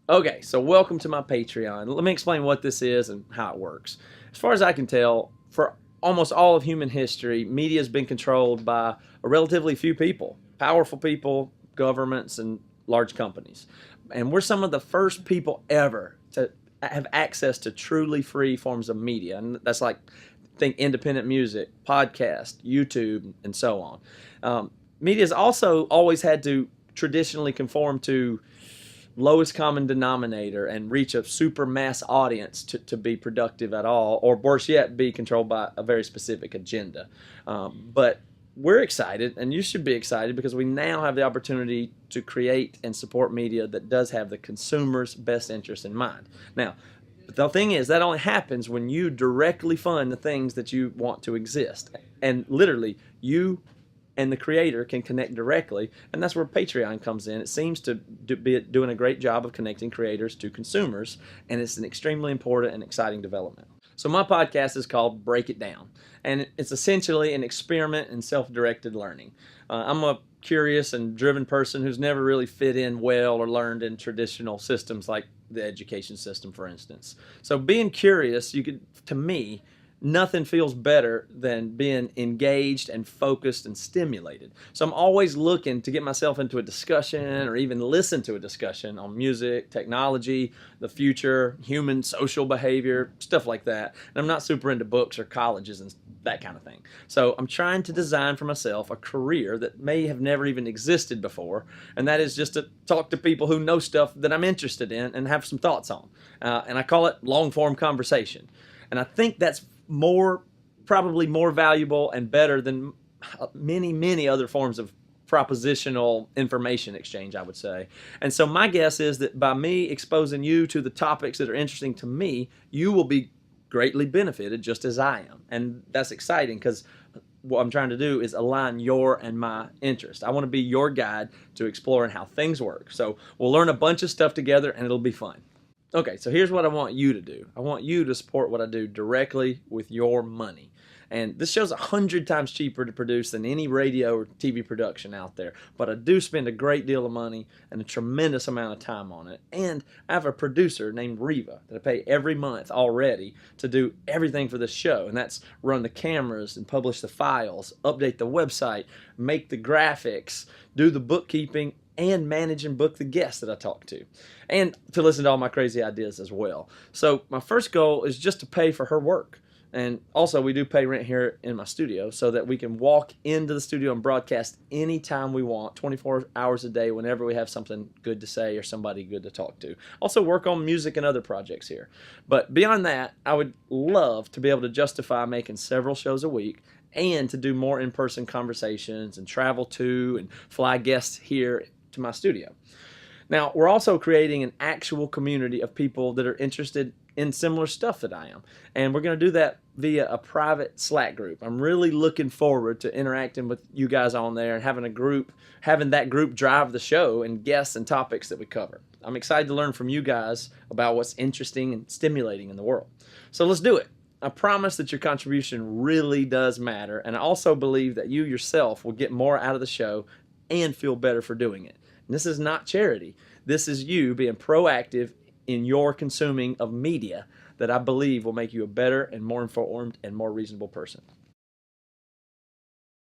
Okay, so welcome to my Patreon. Let me explain what this is and how it works. As far as I can tell, for almost all of human history, media has been controlled by a relatively few people, powerful people, governments, and large companies. And we're some of the first people ever to have access to truly free forms of media. And that's like, think independent music, podcast, YouTube, and so on. Media has also always had to traditionally conform to lowest common denominator and reach a super mass audience to be productive at all, or worse yet, be controlled by a very specific agenda. But we're excited, and you should be excited because we now have the opportunity to create and support media that does have the consumer's best interest in mind. Now, the thing is, that only happens when you directly fund the things that you want to exist. And literally, you and the creator can connect directly, and that's where Patreon comes in. It seems to be doing a great job of connecting creators to consumers, and it's an extremely important and exciting development. So my podcast is called Break It Down, and it's essentially an experiment in self-directed learning. I'm a curious and driven person who's never really fit in well or learned in traditional systems like the education system, for instance. So being curious, to me, nothing feels better than being engaged and focused and stimulated. So I'm always looking to get myself into a discussion or even listen to a discussion on music, technology, the future, human social behavior, stuff like that. And I'm not super into books or colleges and that kind of thing. So I'm trying to design for myself a career that may have never even existed before, and that is just to talk to people who know stuff that I'm interested in and have some thoughts on. And I call it long form conversation. And I think that's probably more valuable and better than many other forms of propositional information exchange, I would say. And so my guess is that by me exposing you to the topics that are interesting to me, you will be greatly benefited just as I am. And that's exciting because what I'm trying to do is align your and my interest. I want to be your guide to exploring how things work. So we'll learn a bunch of stuff together and it'll be fun. Okay, so here's what I want you to do. I want you to support what I do directly with your money. And this show's 100 times cheaper to produce than any radio or TV production out there. But I do spend a great deal of money and a tremendous amount of time on it. And I have a producer named Reva that I pay every month already to do everything for this show. And that's run the cameras and publish the files, update the website, make the graphics, do the bookkeeping, and manage and book the guests that I talk to, and to listen to all my crazy ideas as well. So my first goal is just to pay for her work. And also we do pay rent here in my studio so that we can walk into the studio and broadcast anytime we want, 24 hours a day, whenever we have something good to say or somebody good to talk to. Also work on music and other projects here. But beyond that, I would love to be able to justify making several shows a week and to do more in-person conversations and travel to and fly guests here to my studio. Now, we're also creating an actual community of people that are interested in similar stuff that I am. And we're going to do that via a private Slack group. I'm really looking forward to interacting with you guys on there and having that group drive the show and guests and topics that we cover. I'm excited to learn from you guys about what's interesting and stimulating in the world. So let's do it. I promise that your contribution really does matter, and I also believe that you yourself will get more out of the show and feel better for doing it. And this is not charity. This is you being proactive in your consuming of media that I believe will make you a better and more informed and more reasonable person.